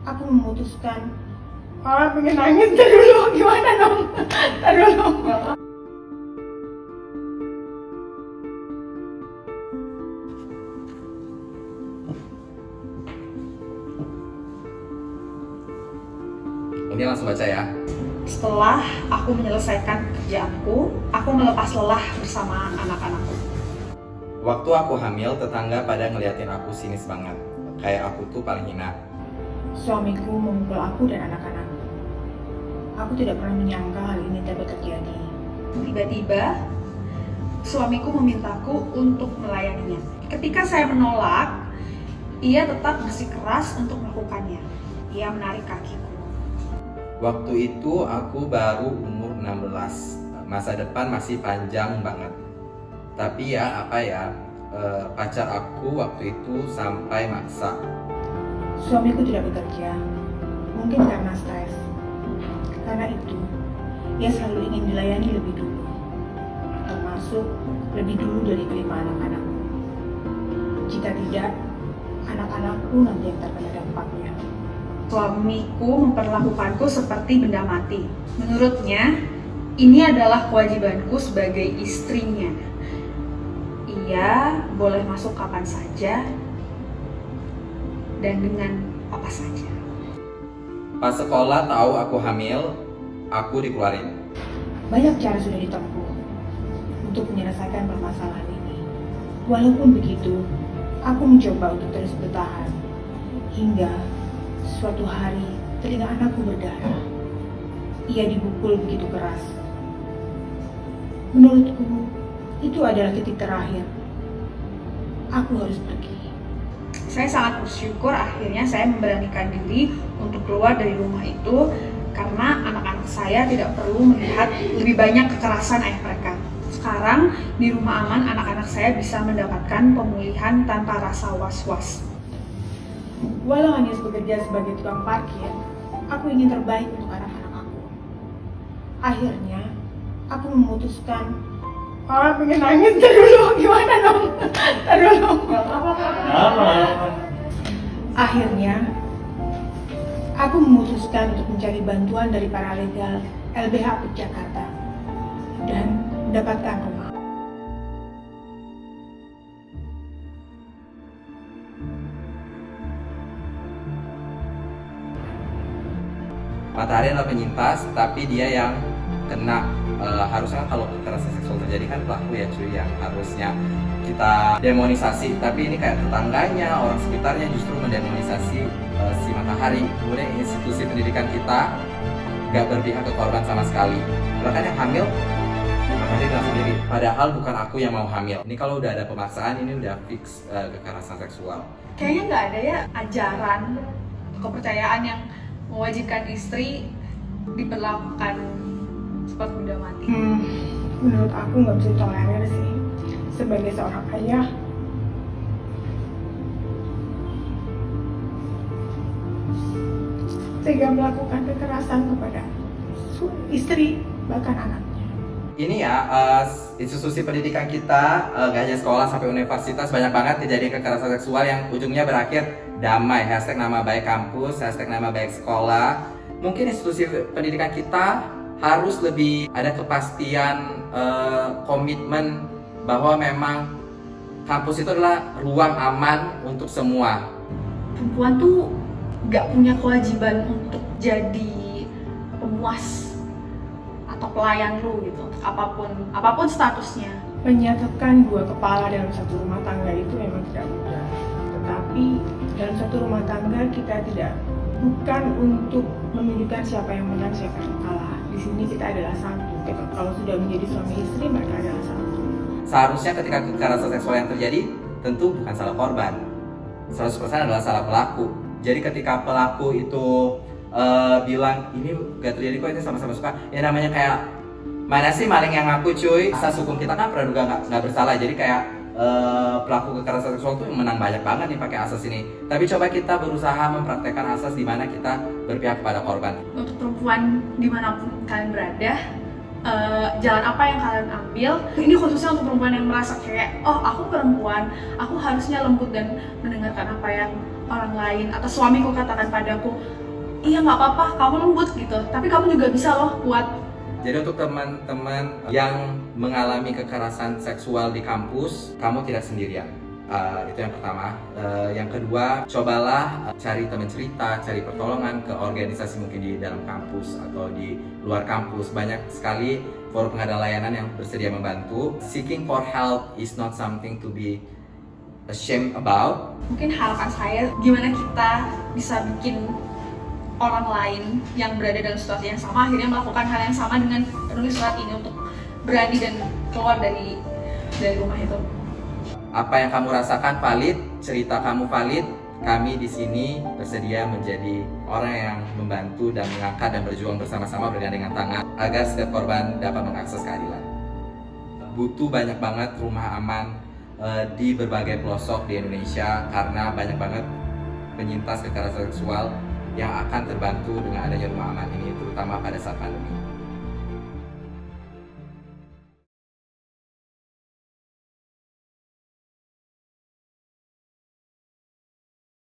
aku memutuskan. Pengen nangis. Ntar dulu, gimana dong? Ntar dulu. Ini langsung baca ya. Setelah aku menyelesaikan kerjaanku, aku melepas lelah bersama anak-anakku. Waktu aku hamil, tetangga pada ngeliatin aku sinis banget. Kayak aku tuh paling hina. Suamiku memukul aku dan anak-anakku. Aku tidak pernah menyangka hal ini dapat terjadi. Tiba-tiba, suamiku memintaku untuk melayaninya. Ketika saya menolak, ia tetap bersikeras untuk melakukannya. Ia menarik kakiku. Waktu itu aku baru umur 16. Masa depan masih panjang banget. Tapi ya pacar aku waktu itu sampai maksa. Suamiku tidak bekerja, mungkin karena stres. Karena itu, ia selalu ingin dilayani lebih dulu, termasuk lebih dulu dari kelima anak-anakku. Jika tidak, anak-anakku nanti yang terkena dampaknya. Suamiku memperlakukanku seperti benda mati. Menurutnya, ini adalah kewajibanku sebagai istrinya. Ia boleh masuk kapan saja dan dengan apa saja. Pas sekolah tahu aku hamil, aku dikeluarin. Banyak cara sudah ditempuh untuk menyelesaikan permasalahan ini. Walaupun begitu, aku mencoba untuk terus bertahan. Hingga suatu hari, telinga anakku berdarah. Ia dipukul begitu keras. Menurutku, itu adalah titik terakhir. Aku harus pergi. Saya sangat bersyukur akhirnya saya memberanikan diri untuk keluar dari rumah itu karena anak-anak saya tidak perlu melihat lebih banyak kekerasan ayah mereka. Sekarang di rumah aman anak-anak saya bisa mendapatkan pemulihan tanpa rasa was-was. Walau hanya bekerja sebagai tukang parkir, aku ingin terbaik untuk anak-anak aku. Akhirnya, aku memutuskan. Pengen nangis. Ntar dulu, gimana dong? Ntar dulu. Akhirnya, aku memutuskan untuk mencari bantuan dari paralegal LBH Jakarta dan mendapatkan rumah. Matahari adalah penyintas, tapi dia yang kena. Harusnya kalau kekerasan seksual terjadi kan pelaku ya cuy, yang harusnya kita demonisasi. Tapi ini kayak tetangganya, orang sekitarnya justru mendemonisasi si Matahari. Kemudian institusi pendidikan kita gak berpihak ke korban sama sekali. Bahkan yang hamil, Matahari bilang sendiri, padahal bukan aku yang mau hamil. Ini kalau udah ada pemaksaan, ini udah fix kekerasan seksual. Kayaknya nggak ada ya ajaran, kepercayaan yang mewajibkan istri diperlakukan seperti benda mati. Menurut aku nggak bisa tolerir sih. Sebagai seorang ayah, tega melakukan kekerasan kepada istri bahkan anaknya. Ini ya, institusi pendidikan kita, gak hanya sekolah sampai universitas, banyak banget kejadian kekerasan seksual yang ujungnya berakhir damai. Hashtag nama baik kampus, hashtag nama baik sekolah. Mungkin institusi pendidikan kita harus lebih ada kepastian, komitmen bahwa memang kampus itu adalah ruang aman untuk semua. Perempuan tuh gak punya kewajiban untuk jadi pemuas atau pelayan lu gitu, apapun statusnya. Menyatukan dua kepala dalam satu rumah tangga itu memang tidak mudah. Tetapi dalam satu rumah tangga kita bukan untuk menunjukkan siapa yang menang, siapa yang kalah. Di sini kita adalah satu. Kalau sudah menjadi suami istri, mereka adalah satu. Seharusnya ketika kekerasan seksual yang terjadi, tentu bukan salah korban. 100% adalah salah pelaku. Jadi ketika pelaku itu bilang ini gak terjadi kok, itu sama-sama suka, ya namanya kayak mana sih maling yang ngaku cuy. Asas hukum kita kan praduga nggak bersalah. Jadi kayak pelaku kekerasan seksual tuh menang banyak banget nih pakai asas ini. Tapi coba kita berusaha mempraktekkan asas di mana kita berpihak kepada korban. Untuk perempuan dimanapun kalian berada, jalan apa yang kalian ambil, ini khususnya untuk perempuan yang merasa kayak, oh aku perempuan, aku harusnya lembut dan mendengarkan apa yang orang lain, atau suamiku katakan padaku, iya nggak apa-apa, kamu lembut gitu, tapi kamu juga bisa loh kuat. Jadi untuk teman-teman yang mengalami kekerasan seksual di kampus, kamu tidak sendirian. Itu yang pertama. Yang kedua, cobalah cari teman cerita, cari pertolongan ke organisasi mungkin di dalam kampus atau di luar kampus. Banyak sekali forum pengadaan layanan yang bersedia membantu. Seeking for help is not something to be ashamed about. Mungkin harapan saya, gimana kita bisa bikin orang lain yang berada dalam situasi yang sama akhirnya melakukan hal yang sama dengan menulis surat ini untuk berani dan keluar dari rumah itu. Apa yang kamu rasakan valid, cerita kamu valid. Kami di sini bersedia menjadi orang yang membantu dan mengangkat dan berjuang bersama-sama bergandengan tangan agar setiap korban dapat mengakses keadilan. Butuh banyak banget rumah aman di berbagai pelosok di Indonesia karena banyak banget penyintas kekerasan seksual yang akan terbantu dengan adanya rumah aman ini, terutama pada saat pandemi.